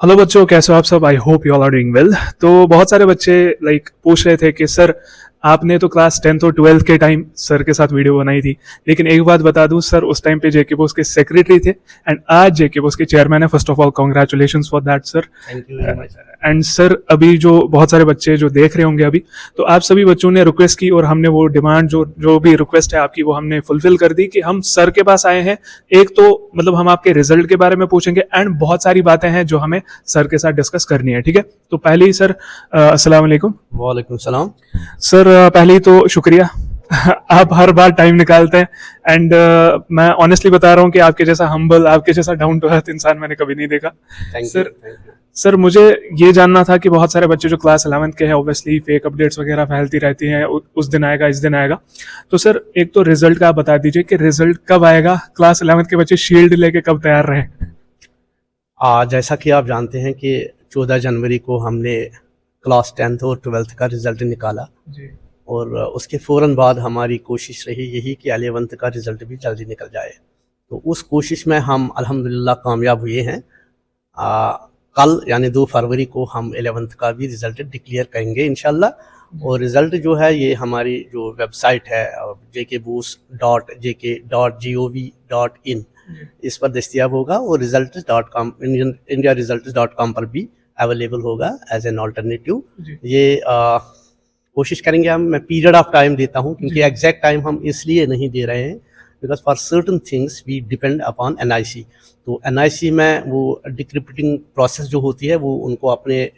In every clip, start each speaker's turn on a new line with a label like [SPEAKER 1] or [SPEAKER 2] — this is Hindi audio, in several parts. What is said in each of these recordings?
[SPEAKER 1] हेलो बच्चों, कैसे हो आप सब? I hope you all are doing well. तो बहुत सारे बच्चे पूछ रहे थे कि सर आपने तो क्लास 10th और 12th के टाइम सर के साथ वीडियो बनाई थी, लेकिन एक बात बता दूं सर, उस टाइम पे जेके बोस के सेक्रेटरी थे एंड आज जेके बोस के चेयरमैन है। First of all congratulations for that sir.
[SPEAKER 2] Thank you very much.
[SPEAKER 1] And sir अभी जो बहुत सारे बच्चे जो देख रहे होंगे अभी, तो आप सभी बच्चों ने रिक्वेस्ट की और हमने वो डिमांड जो जो भी रिक्वेस्ट है आपकी वो हमने फुलफिल कर दी कि हम सर के पास आए हैं। एक तो हम आपके रिजल्ट के बारे में पूछेंगे एंड बहुत सारी बातें हैं जो हमें सर के साथ डिस्कस करनी है, ठीक है? तो पहले ही सर अस्सलाम वालेकुम।
[SPEAKER 2] वालेकुम सलाम।
[SPEAKER 1] सर पहले ही तो शुक्रिया आप हर बार टाइम निकालते हैं एंड मैं ऑनेस्टली बता रहा हूँ कि आपके जैसा हम्बल, आपके जैसा डाउन टू अर्थ इंसान मैंने कभी नहीं देखा। सर सर मुझे ये जानना था कि बहुत सारे बच्चे जो क्लास 11th के हैं, ऑब्वियसली फेक अपडेट्स वगैरह फैलती रहती हैं, उस दिन आएगा इस दिन आएगा। तो सर एक तो रिजल्ट का आप बता दीजिए कि रिजल्ट कब आएगा, क्लास 11th के बच्चे शील्ड लेके कब तैयार रहे?
[SPEAKER 2] जैसा कि आप जानते हैं कि 14 जनवरी को हमने क्लास 10th और 12th का रिज़ल्ट निकाला
[SPEAKER 1] जी।
[SPEAKER 2] और उसके फ़ौरन बाद हमारी कोशिश रही यही कि 11th का रिज़ल्ट भी जल्दी निकल जाए। तो उस कोशिश में हम अल्हम्दुलिल्लाह कामयाब हुए हैं। कल यानी 2 फरवरी को हम 11th का भी रिज़ल्ट डिक्लेयर करेंगे इंशाल्लाह। और रिज़ल्ट जो है ये हमारी जो वेबसाइट है jkboost.jk.gov.in इस पर दस्तियाब होगा और results.com indiaresults.com पर भी अवेलेबल होगा एज एन ऑल्टरनेटिव। ये कोशिश करेंगे हम, मैं पीरियड ऑफ टाइम देता हूँ क्योंकि एग्जैक्ट टाइम हम इसलिए नहीं दे रहे हैं because for certain things we depend upon NIC। तो NIC में वो डिक्रिप्टिंग प्रोसेस जो होती है वो उनको अपने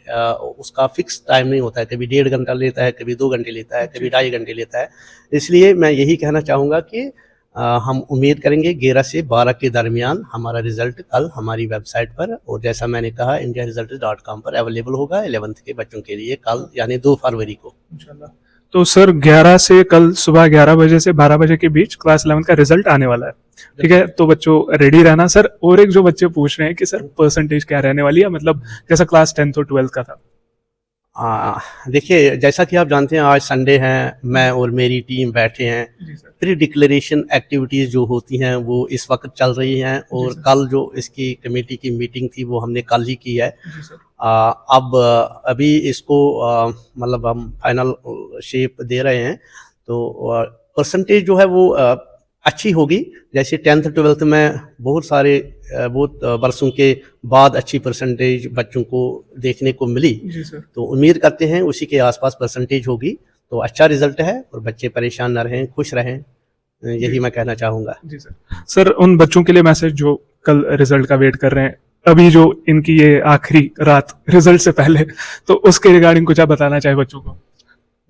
[SPEAKER 2] उसका फिक्स टाइम नहीं होता है, कभी 1.5 घंटा लेता है, कभी 2 घंटे लेता है, कभी 2.5 घंटे लेता है। इसलिए मैं यही कहना चाहूँगा कि हम उम्मीद करेंगे 11 से 12 के दरमियान हमारा रिज़ल्ट कल हमारी वेबसाइट पर और जैसा मैंने कहा indiaresults.com पर अवेलेबल होगा 11th के बच्चों के लिए कल यानी 2 फरवरी को
[SPEAKER 1] इंशाल्लाह। तो सर 11 से कल सुबह 11 बजे से 12 बजे के बीच क्लास 11 का रिजल्ट आने वाला है, ठीक है? तो बच्चों रेडी रहना सर। और एक जो बच्चे पूछ रहे हैं कि सर परसेंटेज क्या रहने वाली है, जैसा क्लास 10th और 12th का था।
[SPEAKER 2] देखिए, जैसा कि आप जानते हैं आज संडे है, मैं और मेरी टीम बैठे हैं। प्री डिक्लेरेशन एक्टिविटीज़ जो होती हैं वो इस वक्त चल रही हैं और कल जो इसकी कमेटी की मीटिंग थी वो हमने कल ही की है। अब अभी इसको हम फाइनल शेप दे रहे हैं। तो परसेंटेज जो है वो अच्छी होगी। जैसे 10th 12th में बहुत बरसों के बाद अच्छी परसेंटेज बच्चों को देखने को मिली। तो उम्मीद करते हैं उसी के आसपास परसेंटेज होगी। तो अच्छा रिजल्ट है और बच्चे परेशान न रहें, खुश रहें, यही मैं कहना चाहूँगा।
[SPEAKER 1] जी सर। सर उन बच्चों के लिए मैसेज जो कल रिजल्ट का वेट कर रहे हैं, अभी जो इनकी ये आखिरी रात रिजल्ट से पहले, तो उसके रिगार्डिंग कुछ आप बताना चाहे बच्चों को?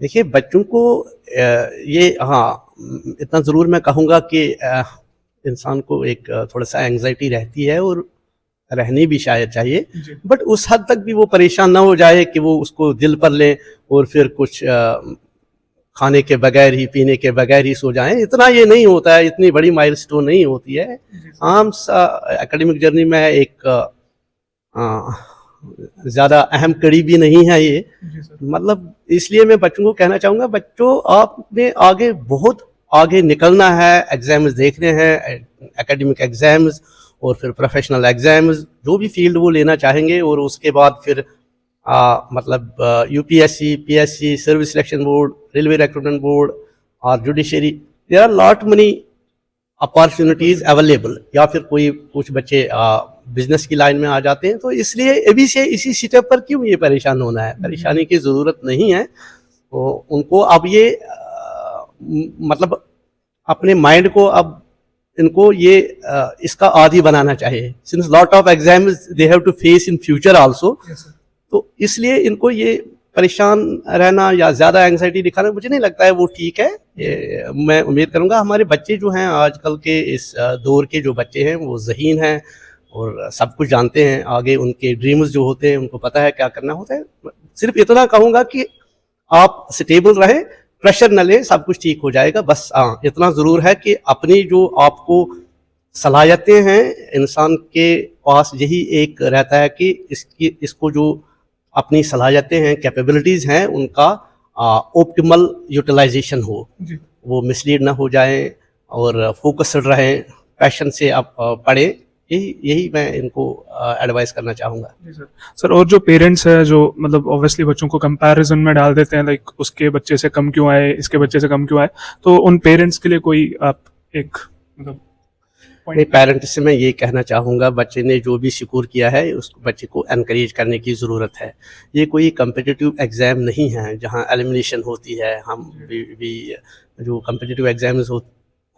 [SPEAKER 2] देखिए, बच्चों को ये इतना ज़रूर मैं कहूँगा कि इंसान को एक थोड़ा सा एंग्जाइटी रहती है और रहनी भी शायद चाहिए, बट उस हद तक भी वो परेशान ना हो जाए कि वो उसको दिल पर लें और फिर कुछ खाने के बगैर ही, पीने के बगैर ही सो जाएं। इतना ये नहीं होता है, इतनी बड़ी माइलस्टोन नहीं होती है। आम सा एकेडमिक जर्नी में एक ज़्यादा अहम कड़ी भी नहीं है ये। इसलिए मैं बच्चों को कहना चाहूँगा, बच्चों आपने आगे बहुत आगे निकलना है, एग्जाम्स देखने हैं, एकेडमिक एग्जाम्स और फिर प्रोफेशनल एग्जाम्स, जो भी फील्ड वो लेना चाहेंगे। और उसके बाद फिर UPSC, PSC, service selection board, railway recruitment board और judiciary, there are lot many opportunities available. या फिर कुछ बच्चे बिजनेस की लाइन में आ जाते हैं। तो इसलिए अभी से इसी स्टेप पर क्यों ये परेशान होना है, परेशानी की ज़रूरत नहीं है। तो उनको अब ये अपने माइंड को अब इनको ये इसका आदी बनाना चाहिए। Since lot of exams they have to face in future also. तो इसलिए इनको ये परेशान रहना या ज़्यादा एंग्जाइटी दिखाना मुझे नहीं लगता है वो ठीक है। मैं उम्मीद करूँगा हमारे बच्चे जो हैं आजकल के इस दौर के जो बच्चे हैं वो ज़हीन हैं और सब कुछ जानते हैं। आगे उनके ड्रीम्स जो होते हैं उनको पता है क्या करना होता है। सिर्फ इतना कहूँगा कि आप स्टेबल रहें, प्रेशर न लें, सब कुछ ठीक हो जाएगा। बस इतना ज़रूर है कि अपनी जो आपको सलाहियतें हैं, इंसान के पास यही एक रहता है कि इसको जो अपनी सलाहियतें हैं, कैपेबिलिटीज़ हैं, उनका ऑप्टिमल यूटिलाइजेशन हो, वो मिसलीड ना हो जाए और फोकस्ड रहें, पैशन से आप पढ़ें। यही मैं इनको एडवाइस करना चाहूँगा।
[SPEAKER 1] जी सर। सर और जो पेरेंट्स है जो मतलब ऑब्वियसली बच्चों को कंपैरिजन में डाल देते हैं, लाइक उसके बच्चे से कम क्यों आए, इसके बच्चे से कम क्यों आए, तो उन पेरेंट्स के लिए कोई आप एक मतलब
[SPEAKER 2] अपने पेरेंट्स से मैं ये कहना चाहूँगा, बच्चे ने जो भी स्कोर किया है उस बच्चे को एनकरेज करने की ज़रूरत है। ये कोई कम्पिटिटिव एग्ज़ाम नहीं है जहाँ एलिमिनेशन होती है। हम भी जो कम्पिटिटिव एग्ज़ाम्स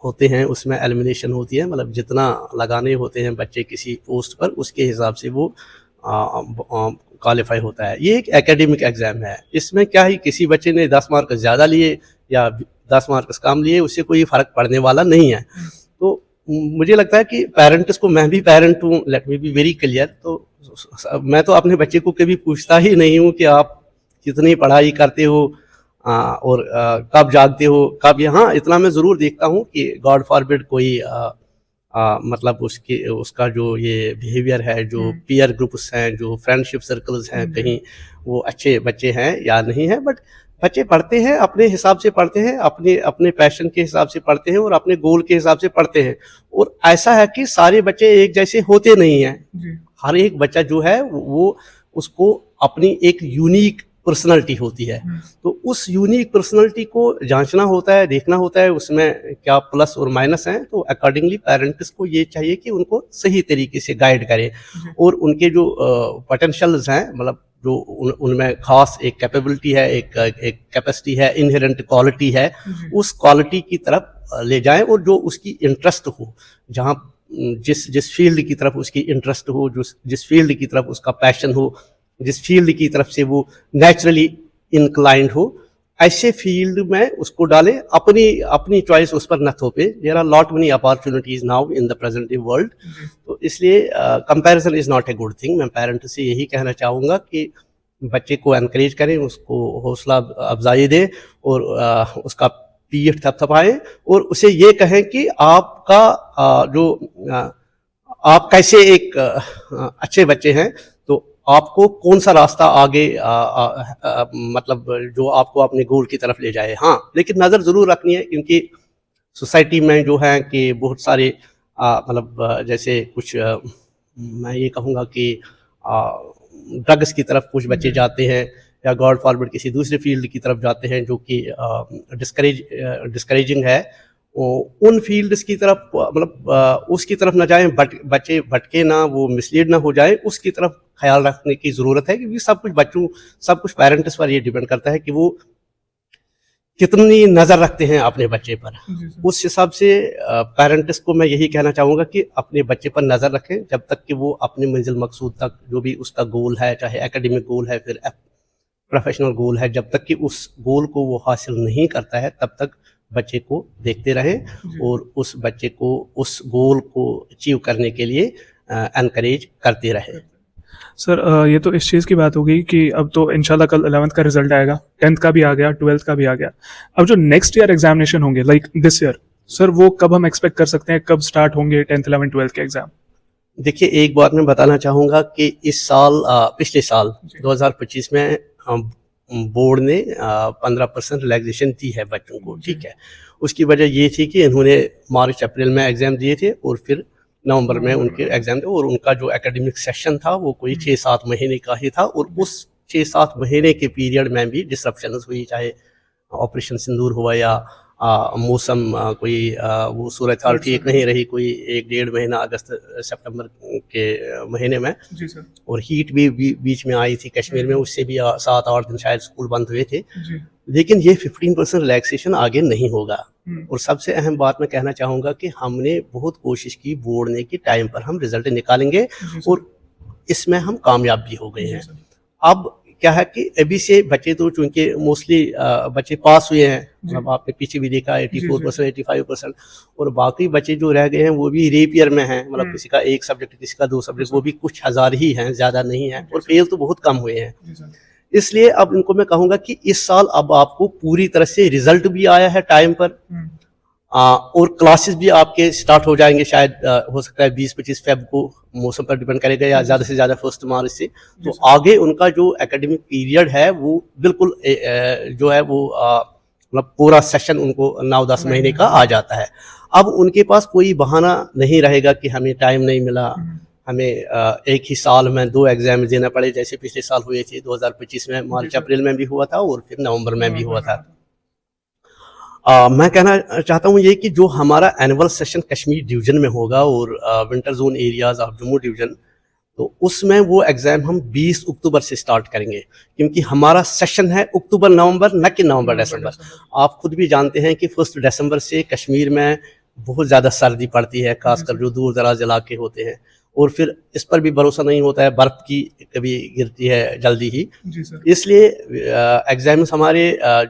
[SPEAKER 2] होते हैं उसमें एलिमिनेशन होती है, मतलब जितना लगाने होते हैं बच्चे किसी पोस्ट पर उसके हिसाब से वो क्वालिफाई होता है। ये एक एकेडमिक एग्ज़ाम है, इसमें क्या है किसी बच्चे ने 10 मार्क ज़्यादा लिए या 10 मार्क्स कम लिए उससे कोई फ़र्क पड़ने वाला नहीं है। तो मुझे लगता है कि पेरेंट्स को, मैं भी पेरेंट हूँ, let me be very clear, तो मैं तो अपने बच्चे को कभी पूछता ही नहीं हूँ कि आप कितनी पढ़ाई करते हो और कब जागते हो, कब। यहाँ इतना मैं ज़रूर देखता हूँ कि गॉड फॉरबिड कोई मतलब उसका जो ये बिहेवियर है, जो पीयर ग्रुप्स हैं, जो फ्रेंडशिप सर्कल्स हैं, कहीं वो अच्छे बच्चे हैं या नहीं है। बट बच्चे पढ़ते हैं, अपने हिसाब से पढ़ते हैं, अपने अपने पैशन के हिसाब से पढ़ते हैं और अपने गोल के हिसाब से पढ़ते हैं। और ऐसा है कि सारे बच्चे एक जैसे होते नहीं हैं। हर एक बच्चा जो है वो उसको अपनी एक यूनिक पर्सनालिटी होती है, तो उस यूनिक पर्सनालिटी को जांचना होता है, देखना होता है उसमें क्या प्लस और माइनस हैं। तो अकॉर्डिंगली पेरेंट्स को ये चाहिए कि उनको सही तरीके से गाइड करें और उनके जो पोटेंशियल्स हैं, मतलब जो उनमें खास एक कैपेबिलिटी है, एक कैपेसिटी है, इनहेरेंट क्वालिटी है, उस क्वालिटी की तरफ ले जाएं और जो उसकी इंटरेस्ट हो, जहाँ जिस फील्ड की तरफ उसकी इंटरेस्ट हो, जिस फील्ड की तरफ उसका पैशन हो, जिस फील्ड की तरफ से वो नेचुरली इंक्लाइंड हो, ऐसे फील्ड में उसको डालें। अपनी चॉइस उस पर न थोपे। There are lot many opportunities now in the present day world. तो इसलिए comparison is not a good thing. मैं पेरेंट से यही कहना चाहूँगा कि बच्चे को एनकरेज करें, उसको हौसला अफजाई दें और उसका पीठ थपथपाएं और उसे ये कहें कि आपका आप कैसे एक अच्छे बच्चे हैं, तो आपको कौन सा रास्ता आगे मतलब जो आपको अपने गोल की तरफ ले जाए। हाँ, लेकिन नज़र ज़रूर रखनी है, क्योंकि सोसाइटी में जो है कि बहुत सारे मतलब जैसे कुछ मैं ये कहूँगा कि ड्रग्स की तरफ कुछ बच्चे जाते हैं या गॉड फॉरवर्ड किसी दूसरे फील्ड की तरफ जाते हैं जो कि डिस्करेजिंग है। उन फील्ड्स की तरफ मतलब उसकी तरफ ना जाएं, बच्चे भटके ना, वो मिसलीड ना हो जाए, उसकी तरफ ख्याल रखने की ज़रूरत है। क्योंकि सब कुछ पेरेंट्स पर ये डिपेंड करता है कि वो कितनी नज़र रखते हैं अपने बच्चे पर। उस हिसाब से पेरेंट्स को मैं यही कहना चाहूँगा कि अपने बच्चे पर नज़र रखें जब तक कि वो अपनी मंजिल मकसूद तक, जो भी उसका गोल है, चाहे एकेडमिक गोल है, फिर प्रोफेशनल गोल है, जब तक कि उस गोल को वो हासिल नहीं करता है तब तक बच्चे को देखते रहें और उस बच्चे को उस गोल को अचीव करने के लिए एनकरेज करते रहें।
[SPEAKER 1] सर ये तो इस चीज़ की बात हो गई कि अब तो इंशाल्लाह कल 11th का रिजल्ट आएगा, 10th का भी आ गया, 12th का भी आ गया। अब जो नेक्स्ट ईयर एग्जामिनेशन होंगे लाइक दिस ईयर, सर वो कब हम एक्सपेक्ट कर सकते हैं, कब स्टार्ट होंगे 10th 11th 12th के एग्जाम?
[SPEAKER 2] देखिए, एक बात मैं बताना चाहूँगा कि इस साल पिछले साल 2025 में बोर्ड ने 15% रिलैक्सेशन दी है बच्चों को, ठीक है। उसकी वजह ये थी कि इन्होंने मार्च अप्रैल में एग्ज़ाम दिए थे और फिर नवंबर में उनके एग्ज़ाम थे और उनका जो एकेडमिक सेशन था वो कोई 6-7 महीने का ही था और उस 6-7 महीने के पीरियड में भी डिसरप्शंस हुई, चाहे ऑपरेशन सिंदूर हुआ या मौसम कोई वो सूरत हाल ठीक नहीं रही, कोई 1-1.5 महीना अगस्त सितंबर के महीने में। जी सर। और हीट भी बीच में आई थी कश्मीर में, उससे भी 7-8 दिन शायद स्कूल बंद हुए थे। जी। लेकिन ये 15% रिलैक्सेशन आगे नहीं होगा। और सबसे अहम बात मैं कहना चाहूँगा कि हमने बहुत कोशिश की बोर्ड ने कि टाइम पर हम रिजल्ट निकालेंगे और इसमें हम कामयाब भी हो गए हैं। अब क्या है कि अभी से बच्चे तो चूंकि मोस्टली बच्चे पास हुए हैं, मतलब आपने पीछे भी देखा 84%, 85%, और बाकी बच्चे जो रह गए हैं वो भी रेपियर में हैं, मतलब किसी का 1 सब्जेक्ट, किसी का 2 सब्जेक्ट, वो भी कुछ हज़ार ही हैं, ज़्यादा नहीं है, और फेल तो बहुत कम हुए हैं। इसलिए अब इनको मैं कहूँगा कि इस साल अब आपको पूरी तरह से रिजल्ट भी आया है टाइम पर और क्लासेस भी आपके स्टार्ट हो जाएंगे, शायद हो सकता है 20-25 फेब को, मौसम पर डिपेंड करेगा, या ज़्यादा से ज़्यादा 1 मार्च से। तो आगे उनका जो एकेडमिक पीरियड है वो बिल्कुल जो है वो मतलब पूरा सेशन उनको 9-10 महीने का आ जाता है। अब उनके पास कोई बहाना नहीं रहेगा कि हमें टाइम नहीं मिला, हमें एक ही साल में 2 एग्जाम देना पड़े, जैसे पिछले साल हुए थे 2025 में, मार्च अप्रैल में भी हुआ था और फिर नवंबर में भी हुआ था। मैं कहना चाहता हूँ ये कि जो हमारा एनुअल सेशन कश्मीर डिवीजन में होगा और winter zone areas of Jammu division, तो उसमें वो एग्ज़ाम हम 20 अक्टूबर से स्टार्ट करेंगे, क्योंकि हमारा सेशन है अक्टूबर नवंबर, न कि नवंबर दिसंबर। आप खुद भी जानते हैं कि 1 दिसंबर से कश्मीर में बहुत ज़्यादा सर्दी पड़ती है, खासकर जो दूर दराज इलाके होते हैं, और फिर इस पर भी भरोसा नहीं होता है, बर्फ़ की कभी गिरती है जल्दी ही। इसलिए एग्ज़ाम्स हमारे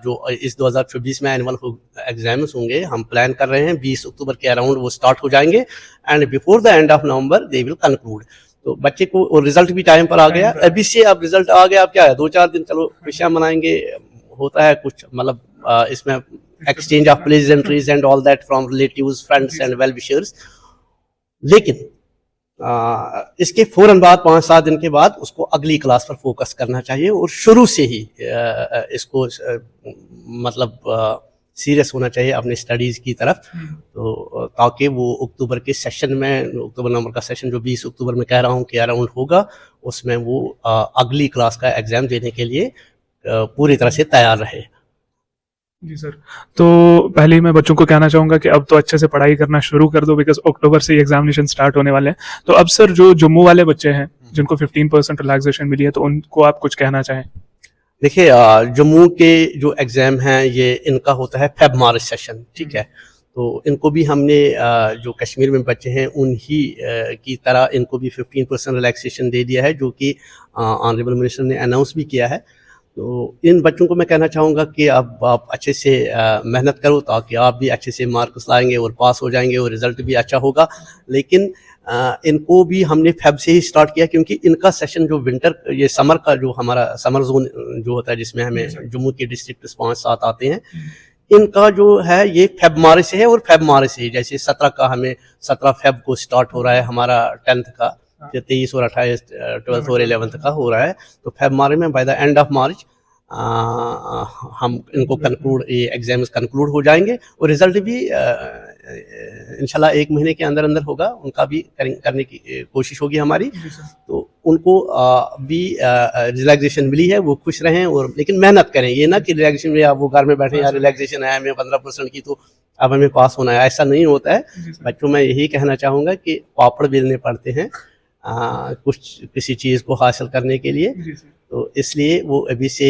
[SPEAKER 2] जो इस 2024 में एनुअल एग्ज़ाम्स होंगे, हम प्लान कर रहे हैं 20 अक्टूबर के अराउंड वो स्टार्ट हो जाएंगे and before the end of November they will conclude. तो बच्चे को, और रिजल्ट भी टाइम पर आ गया, अभी से अब रिजल्ट आ गया, अब क्या है 2-4 दिन चलो खुशियाँ मनाएंगे, होता है कुछ, मतलब इसमें exchange of pleasantries and all that from relatives, friends and well wishers. लेकिन इसके फौरन बाद 5-7 दिन के बाद उसको अगली क्लास पर फोकस करना चाहिए और शुरू से ही इसको मतलब सीरियस होना चाहिए अपने स्टडीज़ की तरफ, तो ताकि वो अक्टूबर के सेशन में, अक्टूबर नवंबर का सेशन जो 20 अक्टूबर में कह रहा हूँ कि अराउंड होगा, उसमें वो अगली क्लास का एग्ज़ाम देने के लिए पूरी तरह से तैयार रहे।
[SPEAKER 1] जी सर, तो पहले ही मैं बच्चों को कहना चाहूँगा कि अब तो अच्छे से पढ़ाई करना शुरू कर दो, बिकॉज अक्टूबर से एग्जामिनेशन स्टार्ट होने वाले हैं। तो अब सर जो जम्मू वाले बच्चे हैं जिनको 15% रिलैक्सेशन मिली है, तो उनको आप कुछ कहना चाहें?
[SPEAKER 2] देखिए, जम्मू के जो एग्ज़ाम हैं ये इनका होता है फेब मार्च सेशन, ठीक है, तो इनको भी हमने जो कश्मीर में बच्चे हैं उन्हीं की तरह इनको भी 15% रिलैक्सेशन दे दिया है, जो कि ऑनरेबल मिनिस्टर ने अनाउंस भी किया है। तो इन बच्चों को मैं कहना चाहूँगा कि अब आप अच्छे से मेहनत करो, ताकि आप भी अच्छे से मार्क्स लाएंगे और पास हो जाएंगे और रिज़ल्ट भी अच्छा होगा। लेकिन इनको भी हमने फेब से ही स्टार्ट किया, क्योंकि इनका सेशन जो विंटर, ये समर का जो हमारा समर जोन जो होता है, जिसमें हमें जम्मू के डिस्ट्रिक्ट 5-7 आते हैं, इनका जो है ये फेब मार्च से है। और फेब मार्च से जैसे 17 का हमें 17 फेब को स्टार्ट हो रहा है हमारा 10th का, 23 और 28 12th और 11th का हो रहा है, तो फेब मार्च में by the end of March हम इनको कंक्लूड, ये एग्जाम्स कंक्लूड हो जाएंगे और रिजल्ट भी इंशाल्लाह 1 महीने के अंदर अंदर होगा, उनका भी करने की कोशिश होगी हमारी। तो उनको भी रिलैक्सेशन मिली है, वो खुश रहें, और लेकिन मेहनत करें, ये ना कि रिलैक्सेशन में आप वो घर में बैठे, यार रिलैक्सेशन है हमें 15% की तो अब हमें पास होना है, ऐसा नहीं होता है। बच्चों में यही कहना चाहूँगा कि पापड़ बेलने पड़ते हैं कुछ किसी चीज़ को हासिल करने के लिए, तो इसलिए वो अभी से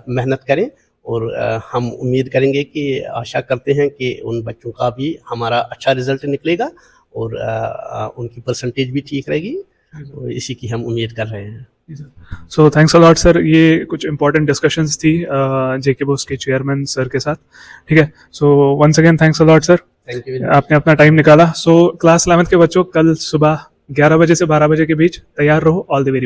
[SPEAKER 2] मेहनत करें, और हम उम्मीद करेंगे कि, आशा करते हैं कि उन बच्चों का भी हमारा अच्छा रिजल्ट निकलेगा और उनकी परसेंटेज भी ठीक रहेगी, तो इसी की हम उम्मीद कर रहे हैं।
[SPEAKER 1] So thanks a lot sir, ये कुछ इंपॉर्टेंट डिस्कशंस थी जेके बोस के चेयरमैन सर के साथ, ठीक है। So once again thanks a lot sir,
[SPEAKER 2] thank you,
[SPEAKER 1] आपने अपना टाइम निकाला। सो क्लास 11th के बच्चों, कल सुबह 11 बजे से 12 बजे के बीच तैयार रहो। All the very best.